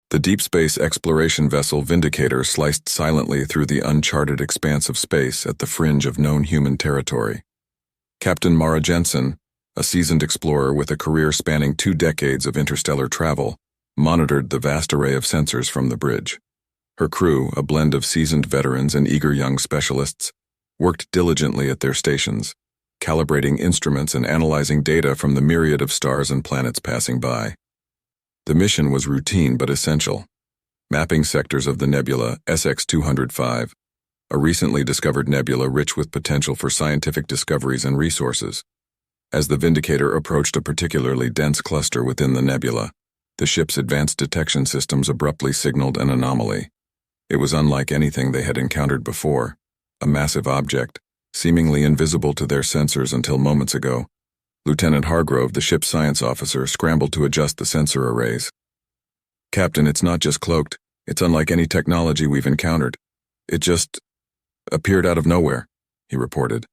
The deep space exploration vessel Vindicator sliced silently through the uncharted expanse of space at the fringe of known human territory. Captain Mara Jensen, a seasoned explorer with a career spanning 2 decades of interstellar travel, monitored the vast array of sensors from the bridge. Her crew, a blend of seasoned veterans and eager young specialists, worked diligently at their stations, calibrating instruments and analyzing data from the myriad of stars and planets passing by. The mission was routine but essential, mapping sectors of the nebula SX-205, a recently discovered nebula rich with potential for scientific discoveries and resources. As the Vindicator approached a particularly dense cluster within the nebula, the ship's advanced detection systems abruptly signaled an anomaly. It was unlike anything they had encountered before, a massive object, seemingly invisible to their sensors until moments ago. Lieutenant Hargrove, the ship's science officer, scrambled to adjust the sensor arrays. "Captain, it's not just cloaked. It's unlike any technology we've encountered. It just appeared out of nowhere," he reported,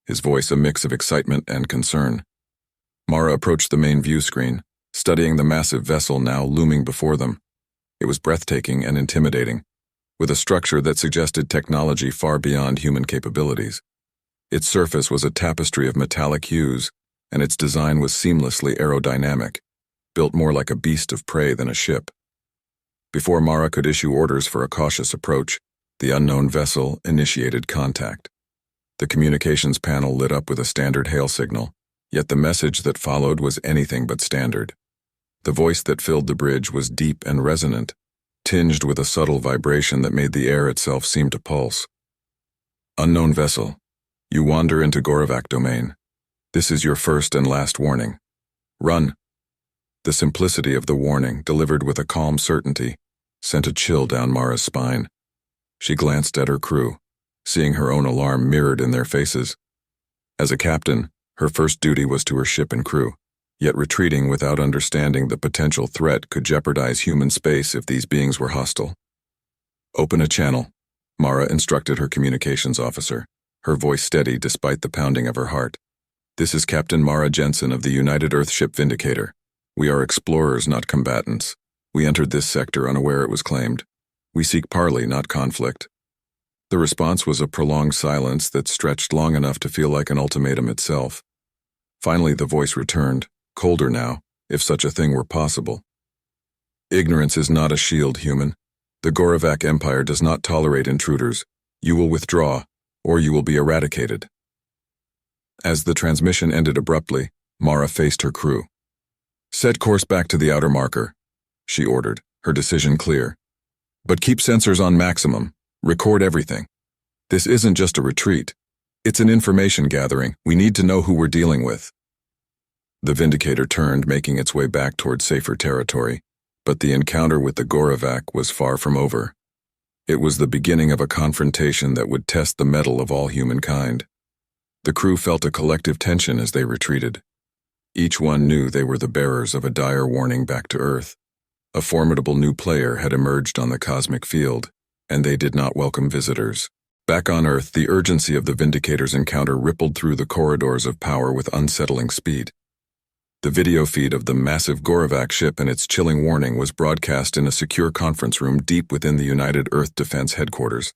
his voice a mix of excitement and concern. Mara approached the main view screen, studying the massive vessel now looming before them. It was breathtaking and intimidating, with a structure that suggested technology far beyond human capabilities. Its surface was a tapestry of metallic hues, and its design was seamlessly aerodynamic, built more like a beast of prey than a ship. Before Mara could issue orders for a cautious approach, the unknown vessel initiated contact. The communications panel lit up with a standard hail signal, yet the message that followed was anything but standard. The voice that filled the bridge was deep and resonant, tinged with a subtle vibration that made the air itself seem to pulse. "Unknown vessel, you wander into gorac domain. This is your first and last warning. Run." The simplicity of the warning, delivered with a calm certainty, sent a chill down Mara's spine. She glanced at her crew, seeing her own alarm mirrored in their faces. As a captain, her first duty was to her ship and crew, yet retreating without understanding the potential threat could jeopardize human space if these beings were hostile. "Open a channel," Mara instructed her communications officer, her voice steady despite the pounding of her heart. "This is Captain Mara Jensen of the United Earth ship Vindicator. We are explorers, not combatants. We entered this sector unaware it was claimed. We seek parley, not conflict." The response was a prolonged silence that stretched long enough to feel like an ultimatum itself. Finally, the voice returned, colder now, if such a thing were possible. "Ignorance is not a shield, human. The Gorac Empire does not tolerate intruders. You will withdraw, or you will be eradicated." As the transmission ended abruptly, Mara faced her crew. "Set course back to the outer marker," she ordered, her decision clear. "But keep sensors on maximum. Record everything. This isn't just a retreat. It's an information gathering. We need to know who we're dealing with." The Vindicator turned, making its way back toward safer territory, but the encounter with the gorac was far from over. It was the beginning of a confrontation that would test the mettle of all humankind. The crew felt a collective tension as they retreated. Each one knew they were the bearers of a dire warning back to Earth. A formidable new player had emerged on the cosmic field, and they did not welcome visitors. Back on Earth, the urgency of the Vindicator's encounter rippled through the corridors of power with unsettling speed. The video feed of the massive gorac ship and its chilling warning was broadcast in a secure conference room deep within the United Earth Defense Headquarters.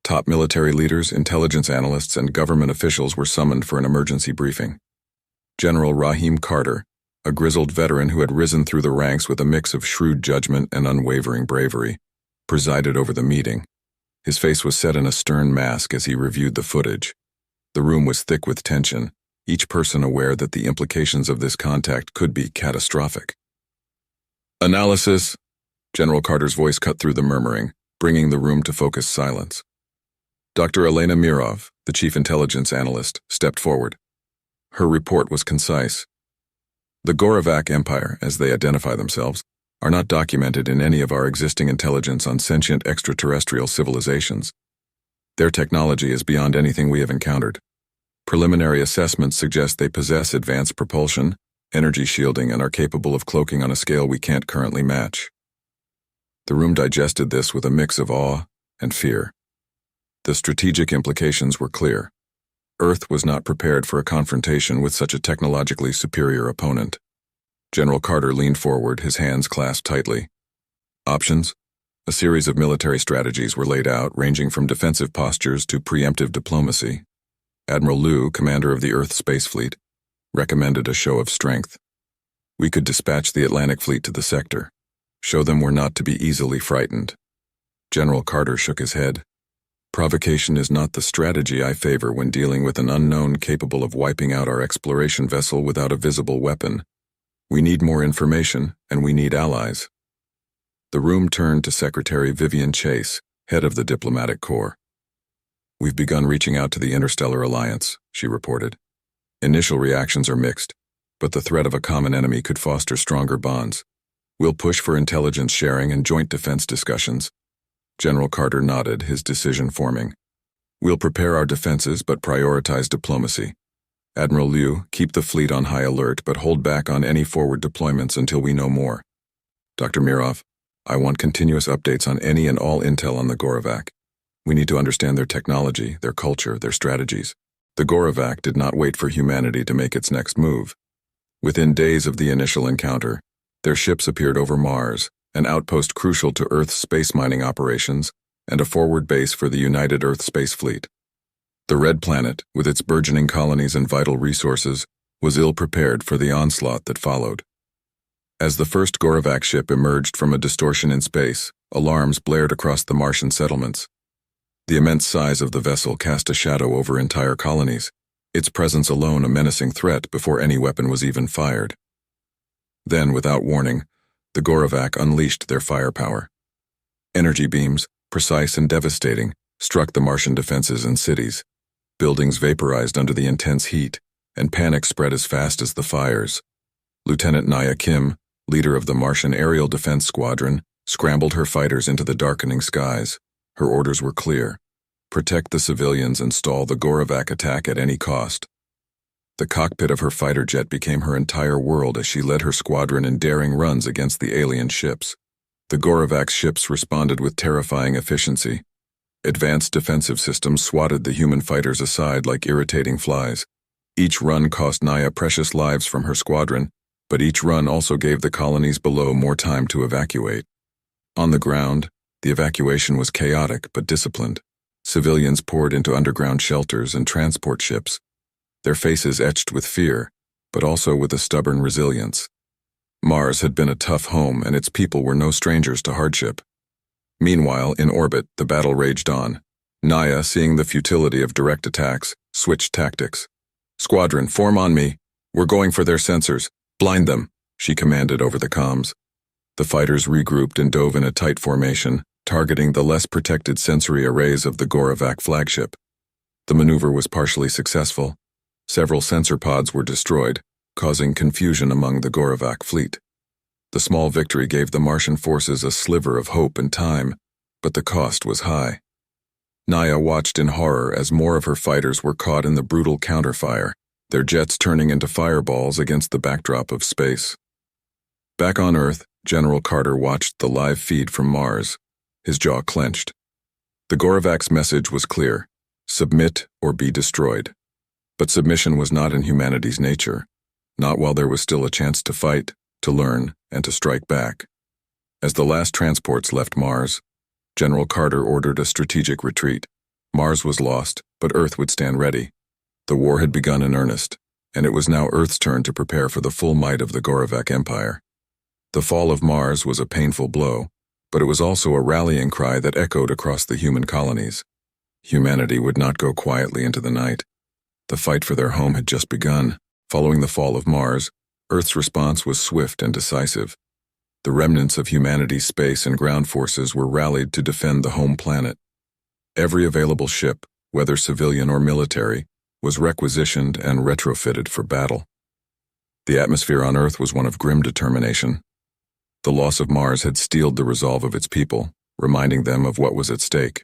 Top military leaders, intelligence analysts, and government officials were summoned for an emergency briefing. General Raheem Carter, a grizzled veteran who had risen through the ranks with a mix of shrewd judgment and unwavering bravery, presided over the meeting. His face was set in a stern mask as he reviewed the footage. The room was thick with tension, each person aware that the implications of this contact could be catastrophic. "Analysis," General Carter's voice cut through the murmuring, bringing the room to focused silence. Dr. Elena Mirov, the chief intelligence analyst, stepped forward. Her report was concise. "The Gorac Empire, as they identify themselves, are not documented in any of our existing intelligence on sentient extraterrestrial civilizations. Their technology is beyond anything we have encountered. Preliminary assessments suggest they possess advanced propulsion, energy shielding, and are capable of cloaking on a scale we can't currently match." The room digested this with a mix of awe and fear. The strategic implications were clear. Earth was not prepared for a confrontation with such a technologically superior opponent. General Carter leaned forward, his hands clasped tightly. Options? A series of military strategies were laid out, ranging from defensive postures to preemptive diplomacy. Admiral Liu, commander of the Earth Space Fleet, recommended a show of strength. We could dispatch the Atlantic Fleet to the sector, show them we're not to be easily frightened. General Carter shook his head. Provocation is not the strategy I favor when dealing with an unknown capable of wiping out our exploration vessel without a visible weapon. We need more information, and we need allies. The room turned to Secretary Vivian Chase, head of the Diplomatic Corps. We've begun reaching out to the Interstellar Alliance, she reported. Initial reactions are mixed, but the threat of a common enemy could foster stronger bonds. We'll push for intelligence sharing and joint defense discussions. General Carter nodded, his decision forming. We'll prepare our defenses but prioritize diplomacy. Admiral Liu, keep the fleet on high alert but hold back on any forward deployments until we know more. Dr. Mirov, I want continuous updates on any and all intel on the gorac. We need to understand their technology, their culture, their strategies. The gorac did not wait for humanity to make its next move. Within days of the initial encounter, their ships appeared over Mars, an outpost crucial to Earth's space mining operations, and a forward base for the United Earth Space Fleet. The Red Planet, with its burgeoning colonies and vital resources, was ill-prepared for the onslaught that followed. As the first gorac ship emerged from a distortion in space, alarms blared across the Martian settlements. The immense size of the vessel cast a shadow over entire colonies, its presence alone a menacing threat before any weapon was even fired. Then, without warning, the gorac unleashed their firepower. Energy beams, precise and devastating, struck the Martian defenses and cities. Buildings vaporized under the intense heat, and panic spread as fast as the fires. Lieutenant Naya Kim, leader of the Martian Aerial Defense Squadron, scrambled her fighters into the darkening skies. Her orders were clear: protect the civilians and stall the gorac attack at any cost. The cockpit of her fighter jet became her entire world as she led her squadron in daring runs against the alien ships. The gorac ships responded with terrifying efficiency. Advanced defensive systems swatted the human fighters aside like irritating flies. Each run cost Naya precious lives from her squadron, but each run also gave the colonies below more time to evacuate. On the ground, the evacuation was chaotic but disciplined. Civilians poured into underground shelters and transport ships, their faces etched with fear, but also with a stubborn resilience. Mars had been a tough home, and its people were no strangers to hardship. Meanwhile, in orbit, the battle raged on. Naya, seeing the futility of direct attacks, switched tactics. "Squadron, form on me. We're going for their sensors. Blind them," she commanded over the comms. The fighters regrouped and dove in a tight formation, targeting the less protected sensory arrays of the gorac flagship. The maneuver was partially successful. Several sensor pods were destroyed, causing confusion among the gorac fleet. The small victory gave the Martian forces a sliver of hope and time, but the cost was high. Naya watched in horror as more of her fighters were caught in the brutal counterfire, their jets turning into fireballs against the backdrop of space. Back on Earth, General Carter watched the live feed from Mars, his jaw clenched. The gorac's message was clear: submit or be destroyed. But submission was not in humanity's nature, not while there was still a chance to fight, to learn, and to strike back. As the last transports left Mars, General Carter ordered a strategic retreat. Mars was lost, but Earth would stand ready. The war had begun in earnest, and it was now Earth's turn to prepare for the full might of the gorac Empire. The fall of Mars was a painful blow, but it was also a rallying cry that echoed across the human colonies. Humanity would not go quietly into the night. The fight for their home had just begun. Following the fall of Mars, Earth's response was swift and decisive. The remnants of humanity's space and ground forces were rallied to defend the home planet. Every available ship, whether civilian or military, was requisitioned and retrofitted for battle. The atmosphere on Earth was one of grim determination. The loss of Mars had steeled the resolve of its people, reminding them of what was at stake.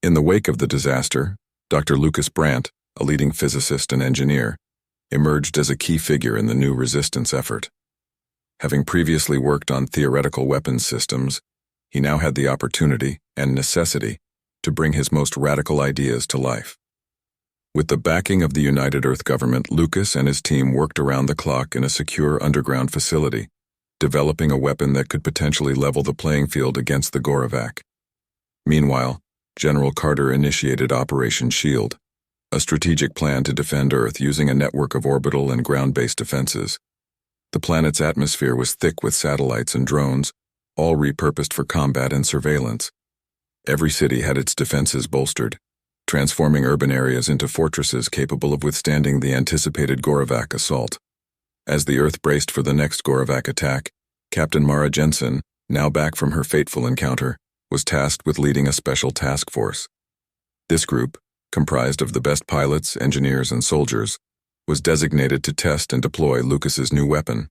In the wake of the disaster, Dr. Lucas Brandt, a leading physicist and engineer, emerged as a key figure in the new resistance effort. Having previously worked on theoretical weapons systems, he now had the opportunity and necessity to bring his most radical ideas to life. With the backing of the United Earth government, Lucas and his team worked around the clock in a secure underground facility. developing a weapon that could potentially level the playing field against the gorac. Meanwhile, General Carter initiated Operation Shield, a strategic plan to defend Earth using a network of orbital and ground-based defenses. The planet's atmosphere was thick with satellites and drones, all repurposed for combat and surveillance. Every city had its defenses bolstered, transforming urban areas into fortresses capable of withstanding the anticipated gorac assault. As the Earth braced for the next gorac attack, Captain Mara Jensen, now back from her fateful encounter, was tasked with leading a special task force. This group, comprised of the best pilots, engineers, and soldiers, was designated to test and deploy Lucas's new weapon.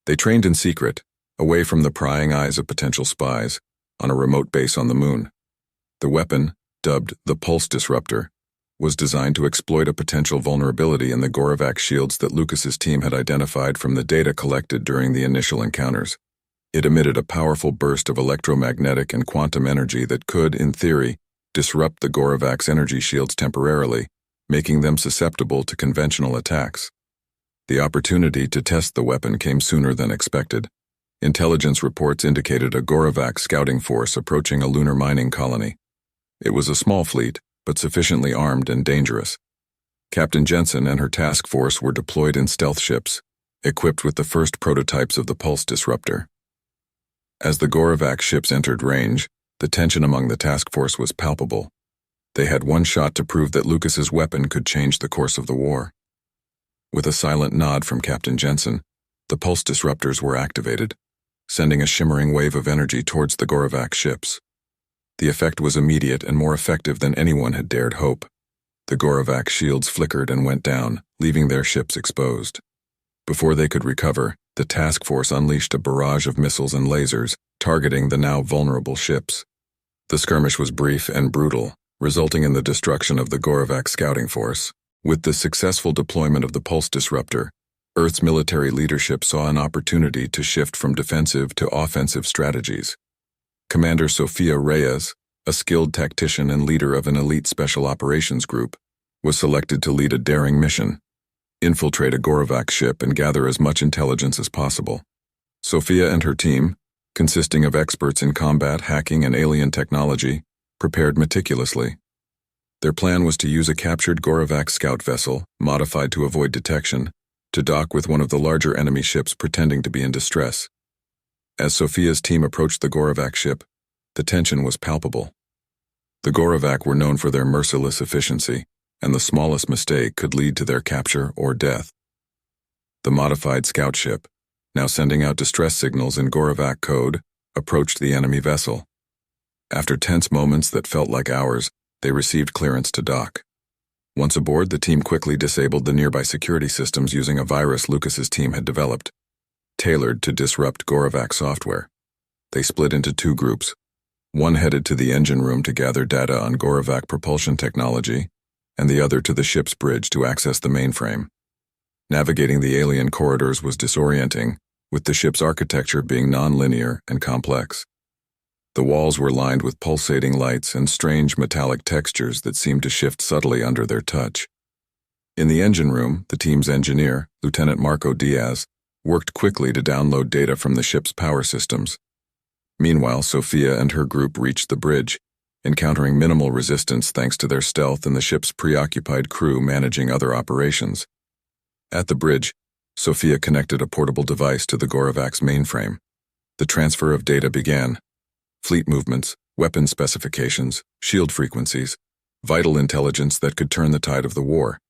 They trained in secret, away from the prying eyes of potential spies, on a remote base on the moon. The weapon, dubbed the Pulse Disruptor, was designed to exploit a potential vulnerability in the gorac shields that Lucas's team had identified from the data collected during the initial encounters. It emitted a powerful burst of electromagnetic and quantum energy that could, in theory, disrupt the gorac's energy shields temporarily, making them susceptible to conventional attacks. The opportunity to test the weapon came sooner than expected. Intelligence reports indicated a gorac scouting force approaching a lunar mining colony. It was a small fleet, but sufficiently armed and dangerous. Captain Jensen and her task force were deployed in stealth ships, equipped with the first prototypes of the Pulse Disruptor. As the gorac ships entered range, the tension among the task force was palpable. They had one shot to prove that Lucas's weapon could change the course of the war. With a silent nod from Captain Jensen, the Pulse Disruptors were activated, sending a shimmering wave of energy towards the gorac ships. The effect was immediate and more effective than anyone had dared hope. The gorac shields flickered and went down, leaving their ships exposed. Before they could recover, the task force unleashed a barrage of missiles and lasers, targeting the now vulnerable ships. The skirmish was brief and brutal, resulting in the destruction of the gorac scouting force. With the successful deployment of the Pulse Disruptor, Earth's military leadership saw an opportunity to shift from defensive to offensive strategies. Commander Sofia Reyes, a skilled tactician and leader of an elite special operations group, was selected to lead a daring mission: infiltrate a gorac ship and gather as much intelligence as possible. Sofia and her team, consisting of experts in combat, hacking, and alien technology, prepared meticulously. Their plan was to use a captured gorac scout vessel, modified to avoid detection, to dock with one of the larger enemy ships pretending to be in distress. As Sofia's team approached the gorac ship, the tension was palpable. The gorac were known for their merciless efficiency, and the smallest mistake could lead to their capture or death. The modified scout ship, now sending out distress signals in gorac code, approached the enemy vessel. After tense moments that felt like hours, they received clearance to dock. Once aboard, the team quickly disabled the nearby security systems using a virus Lucas's team had developed, tailored to disrupt gorac software. They split into two groups. One headed to the engine room to gather data on gorac propulsion technology, and the other to the ship's bridge to access the mainframe. Navigating the alien corridors was disorienting, with the ship's architecture being non-linear and complex. The walls were lined with pulsating lights and strange metallic textures that seemed to shift subtly under their touch. In the engine room, the team's engineer, Lieutenant Marco Diaz, worked quickly to download data from the ship's power systems. Meanwhile, Sofia and her group reached the bridge, encountering minimal resistance thanks to their stealth and the ship's preoccupied crew managing other operations. At the bridge, Sofia connected a portable device to the gorac's mainframe. The transfer of data began. Fleet movements, weapon specifications, shield frequencies, vital intelligence that could turn the tide of the war.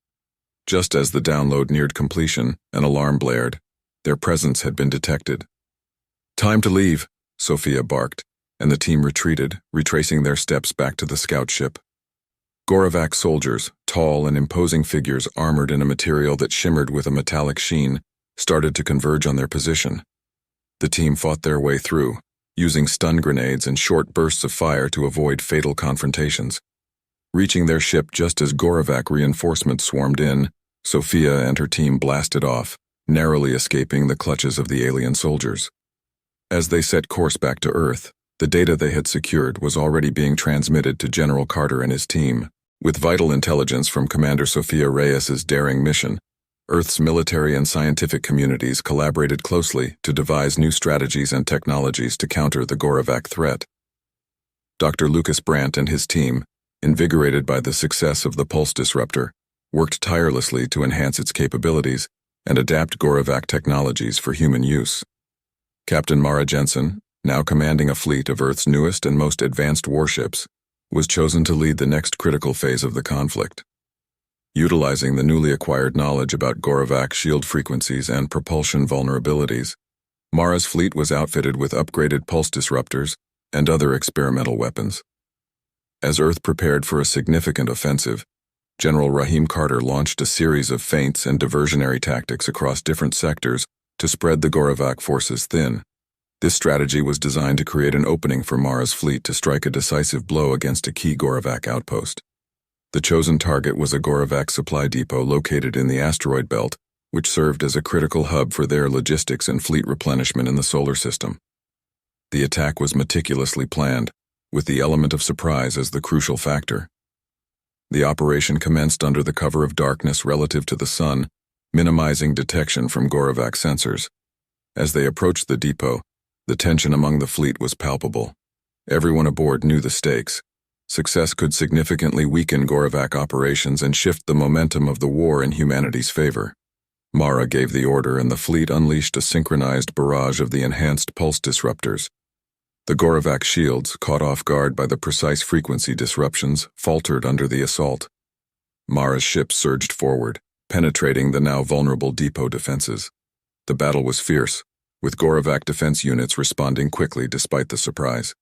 Just as the download neared completion, an alarm blared. Their presence had been detected. "Time to leave," Sofia barked, and the team retreated, retracing their steps back to the scout ship. Gorac soldiers, tall and imposing figures armored in a material that shimmered with a metallic sheen, started to converge on their position. The team fought their way through, using stun grenades and short bursts of fire to avoid fatal confrontations. Reaching their ship just as gorac reinforcements swarmed in, Sofia and her team blasted off, narrowly escaping the clutches of the alien soldiers. As they set course back to Earth, the data they had secured was already being transmitted to General Carter and his team. With vital intelligence from Commander Sofia Reyes's daring mission, Earth's military and scientific communities collaborated closely to devise new strategies and technologies to counter the gorac threat. Dr. Lucas Brandt and his team, invigorated by the success of the pulse disruptor, worked tirelessly to enhance its capabilities and adapt gorac technologies for human use. Captain Mara Jensen, now commanding a fleet of Earth's newest and most advanced warships, was chosen to lead the next critical phase of the conflict. Utilizing the newly acquired knowledge about gorac shield frequencies and propulsion vulnerabilities, Mara's fleet was outfitted with upgraded pulse disruptors and other experimental weapons. As Earth prepared for a significant offensive, General Rahim Carter launched a series of feints and diversionary tactics across different sectors to spread the gorac forces thin. This strategy was designed to create an opening for Mara's fleet to strike a decisive blow against a key gorac outpost. The chosen target was a gorac supply depot located in the asteroid belt, which served as a critical hub for their logistics and fleet replenishment in the solar system. The attack was meticulously planned, with the element of surprise as the crucial factor. The operation commenced under the cover of darkness relative to the sun, minimizing detection from gorac sensors. As they approached the depot, the tension among the fleet was palpable. Everyone aboard knew the stakes. Success could significantly weaken gorac operations and shift the momentum of the war in humanity's favor. Mara gave the order and the fleet unleashed a synchronized barrage of the enhanced pulse disruptors. The gorac shields, caught off guard by the precise frequency disruptions, faltered under the assault. Mara's ship surged forward, penetrating the now vulnerable depot defenses. The battle was fierce, with gorac defense units responding quickly despite the surprise.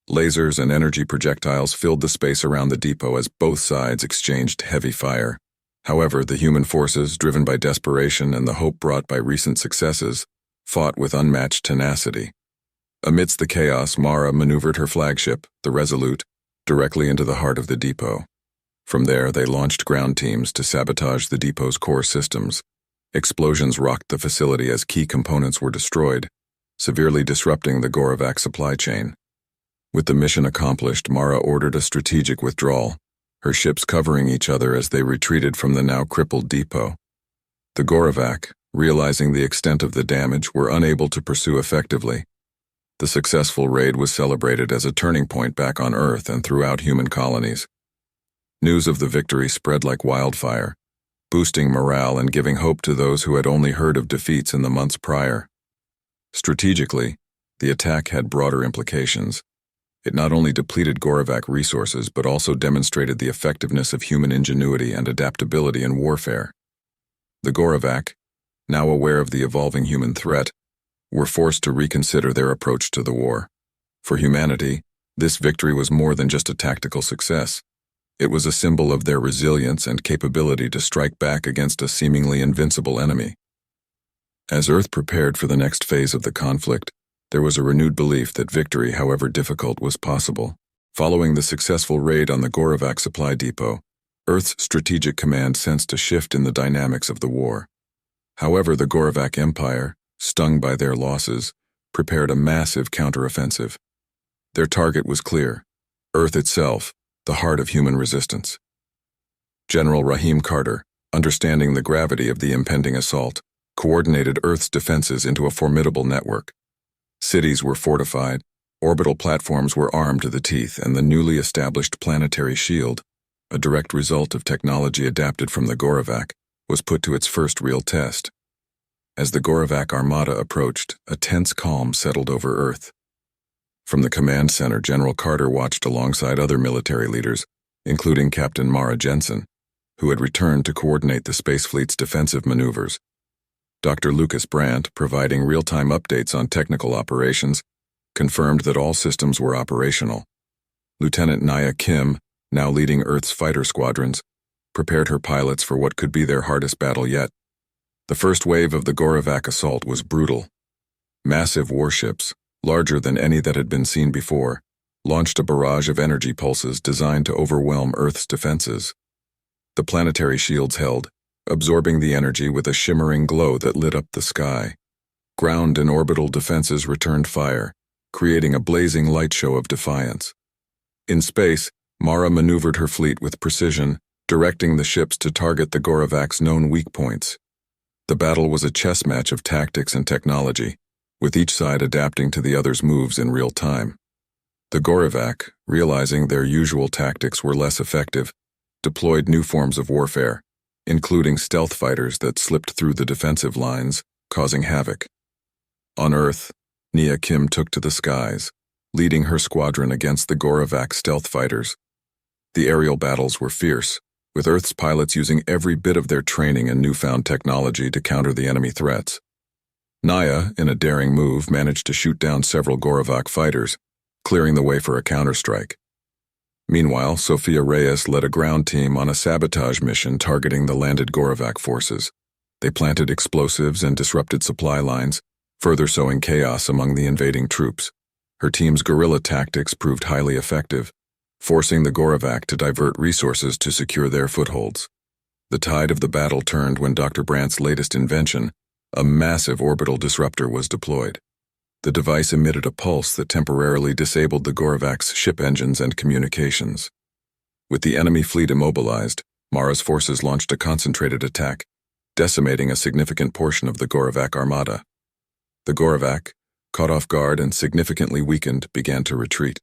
Lasers and energy projectiles filled the space around the depot as both sides exchanged heavy fire. However, the human forces, driven by desperation and the hope brought by recent successes, fought with unmatched tenacity. Amidst the chaos, Mara maneuvered her flagship, the Resolute, directly into the heart of the depot. From there, they launched ground teams to sabotage the depot's core systems. Explosions rocked the facility as key components were destroyed, severely disrupting the gorac supply chain. With the mission accomplished, Mara ordered a strategic withdrawal, her ships covering each other as they retreated from the now crippled depot. The gorac, realizing the extent of the damage, were unable to pursue effectively. The successful raid was celebrated as a turning point back on Earth and throughout human colonies. News of the victory spread like wildfire, boosting morale and giving hope to those who had only heard of defeats in the months prior. Strategically, the attack had broader implications. It not only depleted gorac resources but also demonstrated the effectiveness of human ingenuity and adaptability in warfare. The gorac, now aware of the evolving human threat, were forced to reconsider their approach to the war. For humanity, this victory was more than just a tactical success. It was a symbol of their resilience and capability to strike back against a seemingly invincible enemy. As Earth prepared for the next phase of the conflict, there was a renewed belief that victory, however difficult, was possible. Following the successful raid on the gorac supply depot, Earth's strategic command sensed a shift in the dynamics of the war. However, the gorac Empire, stung by their losses, prepared a massive counteroffensive. Their target was clear: Earth itself, the heart of human resistance. General Rahim Carter, understanding the gravity of the impending assault, coordinated Earth's defenses into a formidable network. Cities were fortified, orbital platforms were armed to the teeth, and the newly established planetary shield, a direct result of technology adapted from the gorac, was put to its first real test. As the gorac armada approached, a tense calm settled over Earth. From the command center, General Carter watched alongside other military leaders, including Captain Mara Jensen, who had returned to coordinate the Space Fleet's defensive maneuvers. Dr. Lucas Brandt, providing real-time updates on technical operations, confirmed that all systems were operational. Lieutenant Naya Kim, now leading Earth's fighter squadrons, prepared her pilots for what could be their hardest battle yet. The first wave of the gorac assault was brutal. Massive warships, larger than any that had been seen before, launched a barrage of energy pulses designed to overwhelm Earth's defenses. The planetary shields held, absorbing the energy with a shimmering glow that lit up the sky. Ground and orbital defenses returned fire, creating a blazing light show of defiance. In space, Mara maneuvered her fleet with precision, directing the ships to target the Goravac's known weak points. The battle was a chess match of tactics and technology, with each side adapting to the other's moves in real time. The Goravac, realizing their usual tactics were less effective, deployed new forms of warfare, including stealth fighters that slipped through the defensive lines, causing havoc. On Earth, Nia Kim took to the skies, leading her squadron against the Goravac stealth fighters. The aerial battles were fierce, with Earth's pilots using every bit of their training and newfound technology to counter the enemy threats. Nia, in a daring move, managed to shoot down several Goravac fighters, clearing the way for a counterstrike. Meanwhile, Sophia Reyes led a ground team on a sabotage mission targeting the landed Goravac forces. They planted explosives and disrupted supply lines, further sowing chaos among the invading troops. Her team's guerrilla tactics proved highly effective, forcing the Goravac to divert resources to secure their footholds. The tide of the battle turned when Dr. Brandt's latest invention, a massive orbital disruptor, was deployed. The device emitted a pulse that temporarily disabled the Goravac's ship engines and communications. With the enemy fleet immobilized, Mara's forces launched a concentrated attack, decimating a significant portion of the Goravac armada. The Goravac, caught off guard and significantly weakened, began to retreat.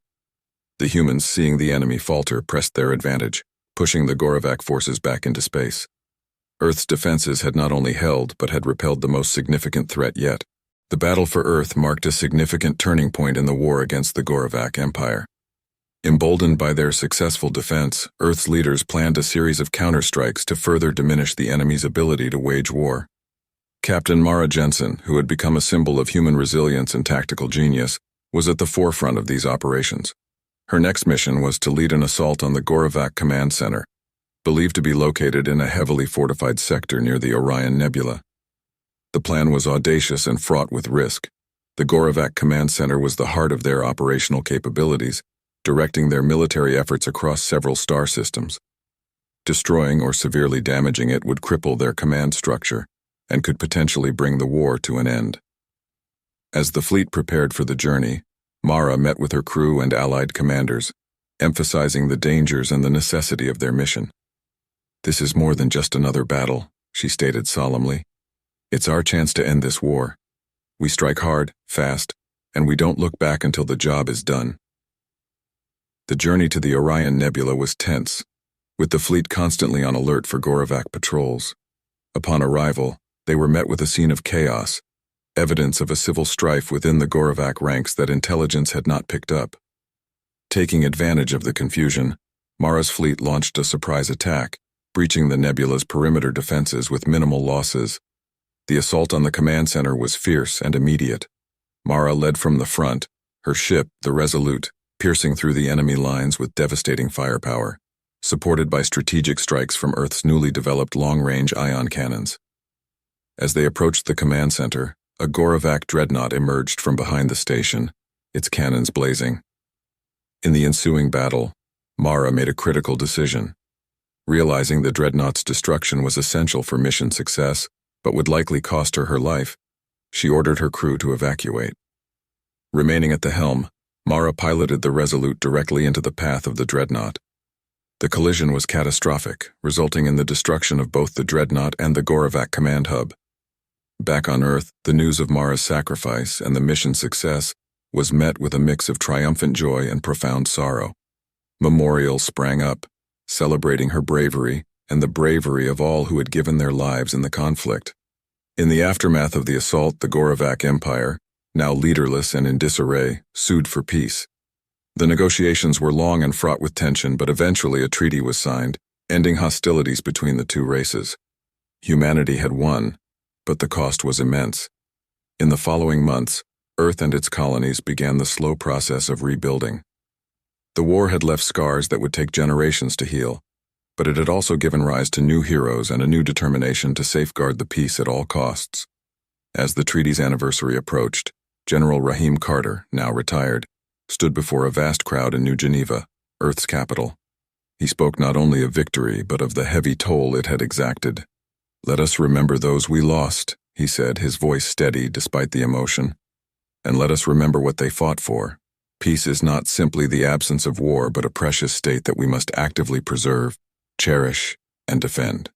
The humans, seeing the enemy falter, pressed their advantage, pushing the Goravac forces back into space. Earth's defenses had not only held, but had repelled the most significant threat yet. The battle for Earth marked a significant turning point in the war against the Goravac Empire. Emboldened by their successful defense, Earth's leaders planned a series of counterstrikes to further diminish the enemy's ability to wage war. Captain Mara Jensen, who had become a symbol of human resilience and tactical genius, was at the forefront of these operations. Her next mission was to lead an assault on the Goravac Command Center, believed to be located in a heavily fortified sector near the Orion Nebula. The plan was audacious and fraught with risk. The Goravac Command Center was the heart of their operational capabilities, directing their military efforts across several star systems. Destroying or severely damaging it would cripple their command structure and could potentially bring the war to an end. As the fleet prepared for the journey, Mara met with her crew and allied commanders, emphasizing the dangers and the necessity of their mission. "This is more than just another battle," she stated solemnly. "It's our chance to end this war. We strike hard, fast, and we don't look back until the job is done." The journey to the Orion Nebula was tense, with the fleet constantly on alert for Goravac patrols. Upon arrival, they were met with a scene of chaos, evidence of a civil strife within the Goravac ranks that intelligence had not picked up. Taking advantage of the confusion, Mara's fleet launched a surprise attack, breaching the nebula's perimeter defenses with minimal losses. The assault on the command center was fierce and immediate. Mara led from the front, her ship, the Resolute, piercing through the enemy lines with devastating firepower, supported by strategic strikes from Earth's newly developed long-range ion cannons. As they approached the command center, a Goravac dreadnought emerged from behind the station, its cannons blazing. In the ensuing battle, Mara made a critical decision. Realizing the dreadnought's destruction was essential for mission success, but would likely cost her life, she ordered her crew to evacuate. Remaining at the helm, Mara piloted the Resolute directly into the path of the dreadnought. The collision was catastrophic, resulting in the destruction of both the dreadnought and the Goravac command hub. Back on Earth, the news of Mara's sacrifice and the mission's success was met with a mix of triumphant joy and profound sorrow. Memorials sprang up, celebrating her bravery and the bravery of all who had given their lives in the conflict. In the aftermath of the assault, the Goravac Empire, now leaderless and in disarray, sued for peace. The negotiations were long and fraught with tension, but eventually a treaty was signed, ending hostilities between the two races. Humanity had won, but the cost was immense. In the following months, Earth and its colonies began the slow process of rebuilding. The war had left scars that would take generations to heal, but it had also given rise to new heroes and a new determination to safeguard the peace at all costs. As the treaty's anniversary approached, General Rahim Carter, now retired, stood before a vast crowd in New Geneva, Earth's capital. He spoke not only of victory, but of the heavy toll it had exacted. "Let us remember those we lost," he said, his voice steady despite the emotion. "And let us remember what they fought for. Peace is not simply the absence of war, but a precious state that we must actively preserve. cherish, and defend.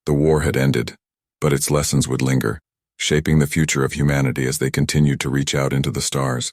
The war had ended, but its lessons would linger, shaping the future of humanity as they continued to reach out into the stars.